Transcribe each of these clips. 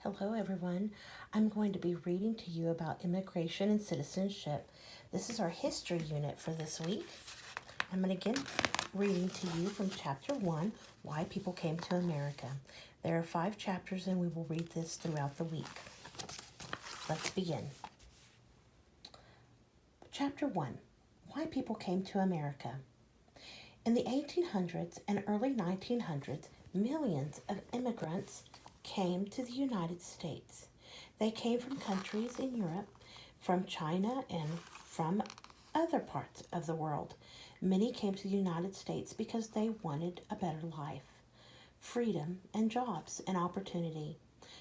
Hello, everyone. I'm going to be reading to you about immigration and citizenship. This is our history unit for this week. I'm going to begin reading to you from Chapter 1, Why People Came to America. There are 5 chapters, and we will read this throughout the week. Let's begin. Chapter 1, Why People Came to America. In the 1800s and early 1900s, millions of immigrants came to the United States. They came from countries in Europe, from China, and from other parts of the world. Many came to the United States because they wanted a better life, freedom, and jobs and opportunity.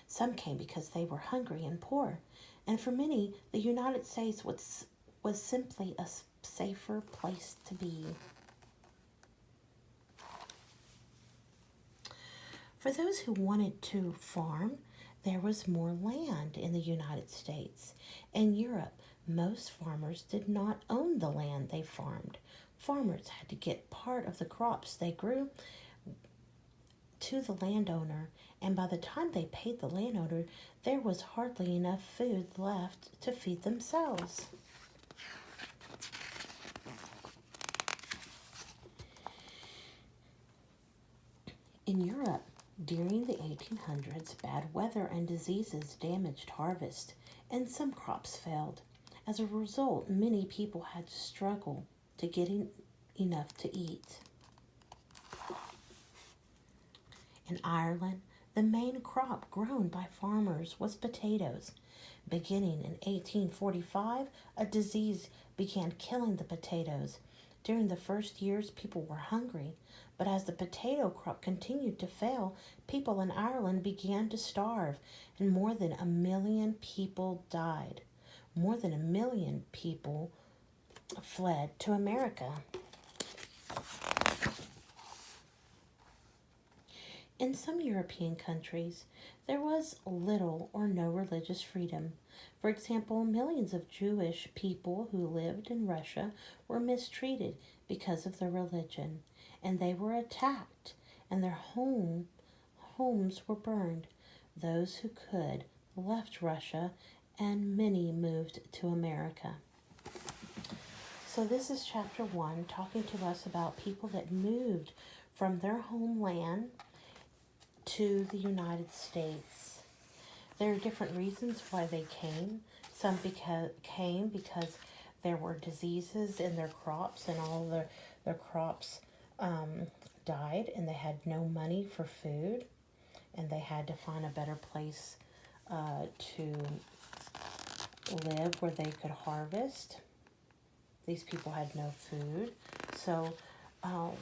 Some came because they were hungry and poor, and for many, the United States was simply a safer place to be. For those who wanted to farm, there was more land in the United States. In Europe, most farmers did not own the land they farmed. Farmers had to get part of the crops they grew to the landowner, and by the time they paid the landowner, there was hardly enough food left to feed themselves. In Europe, during the 1800s, bad weather and diseases damaged harvest, and some crops failed. As a result, many people had to struggle to get enough to eat. In Ireland, the main crop grown by farmers was potatoes. Beginning in 1845, a disease began killing the potatoes. During the first years, people were hungry, but as the potato crop continued to fail, people in Ireland began to starve, and more than 1 million people died. More than 1 million people fled to America. In some European countries, there was little or no religious freedom. For example, millions of Jewish people who lived in Russia were mistreated because of their religion, and they were attacked, and their homes were burned. Those who could left Russia, and many moved to America. So this is chapter 1, talking to us about people that moved from their homeland to the United States. There are different reasons why they came. Some came because there were diseases in their crops, and all their crops died, and they had no money for food, and they had to find a better place to live where they could harvest. These people had no food. So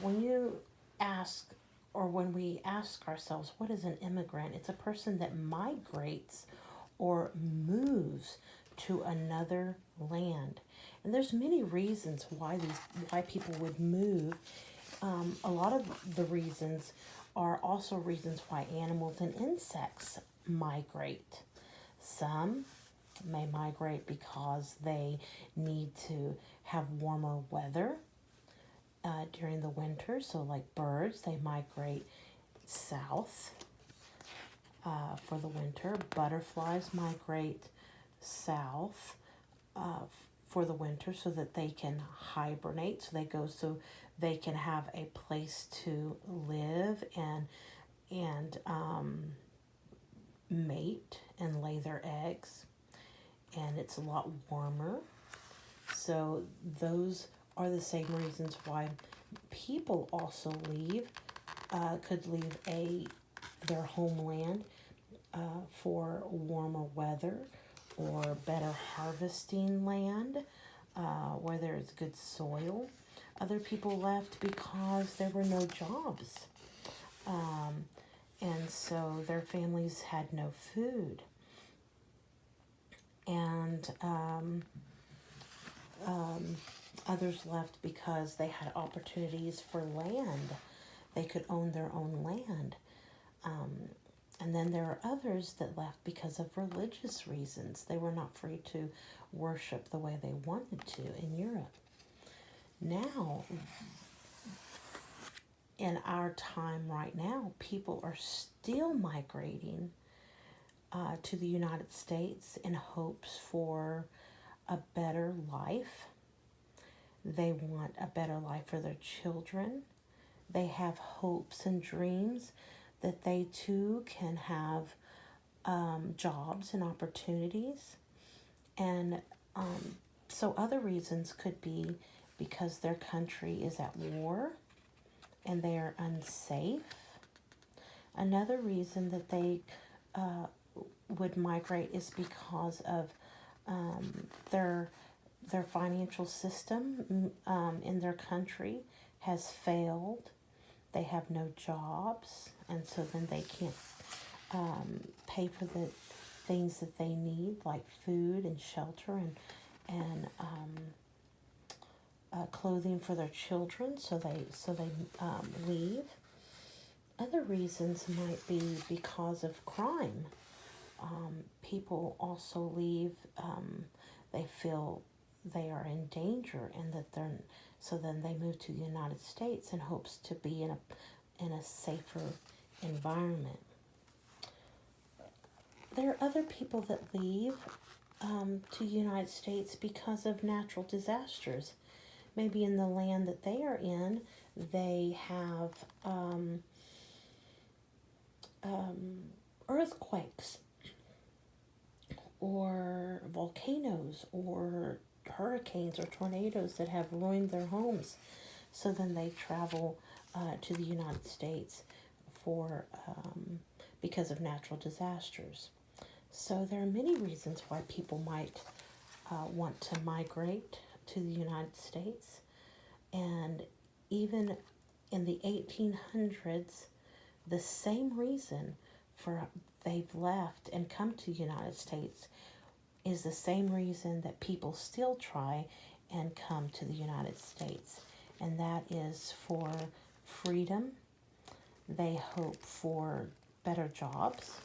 when you ask, or when we ask ourselves, what is an immigrant? It's a person that migrates or moves to another land. And there's many reasons why people would move. A lot of the reasons are also reasons why animals and insects migrate. Some may migrate because they need to have warmer weather during the winter. So like birds, they migrate south for the winter. Butterflies migrate south for the winter so that they can hibernate. So they go so they can have a place to live and mate and lay their eggs. And it's a lot warmer. So those are the same reasons why people also could leave their homeland for warmer weather or better harvesting land where there's good soil. Other people left because there were no jobs, and so their families had no food. And others left because they had opportunities for land. They could own their own land. And then there are others that left because of religious reasons. They were not free to worship the way they wanted to in Europe. Now, in our time right now, people are still migrating to the United States in hopes for a better life. They want a better life for their children. They have hopes and dreams that they too can have jobs and opportunities. And so other reasons could be because their country is at war and they are unsafe. Another reason that they would migrate is because of their financial system in their country has failed. They have no jobs, and so then they can't pay for the things that they need, like food and shelter and clothing for their children. So they leave. Other reasons might be because of crime. People also leave. They feel they are in danger, and that they're so then they move to the United States in hopes to be in a safer environment. There are other people that leave to the United States because of natural disasters. Maybe in the land that they are in, they have earthquakes or volcanoes or hurricanes or tornadoes that have ruined their homes. So then they travel to the United States for because of natural disasters. So there are many reasons why people might want to migrate to the United States. And even in the 1800s, the same reason for they've left and come to the United States is the same reason that people still try and come to the United States. And that is for freedom. They hope for better jobs.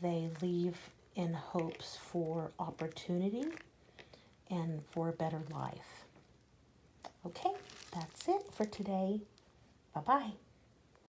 They leave in hopes for opportunity and for a better life. Okay, that's it for today. Bye-bye.